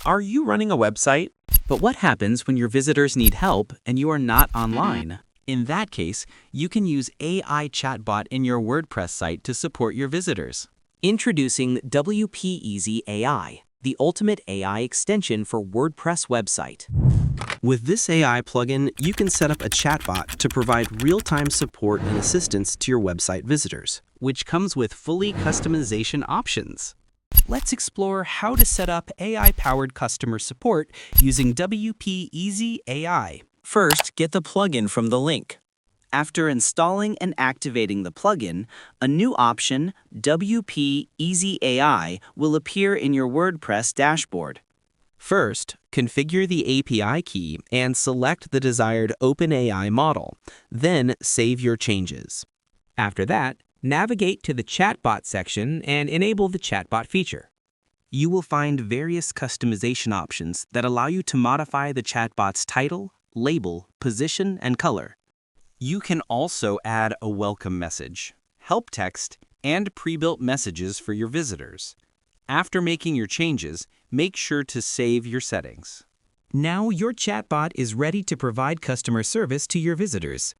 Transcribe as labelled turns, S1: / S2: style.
S1: Are you running a website?
S2: But what happens when your visitors need help and you are not online? In that case, you can use AI Chatbot in your WordPress site to support your visitors. Introducing WpEazy AI, the ultimate AI extension for WordPress website.
S3: With this AI plugin, you can set up a chatbot to provide real-time support and assistance to your website visitors,
S2: which comes with fully customization options. Let's explore how to set up AI-powered customer support using WpEazy AI. First, get the plugin from the link. After installing and activating the plugin, a new option, WpEazy AI, will appear in your WordPress dashboard. First, configure the API key and select the desired OpenAI model. Then, save your changes. After that, navigate to the Chatbot section and enable the Chatbot feature. You will find various customization options that allow you to modify the chatbot's title, label, position, and color. You can also add a welcome message, help text, and pre-built messages for your visitors. After making your changes, make sure to save your settings. Now your chatbot is ready to provide customer service to your visitors.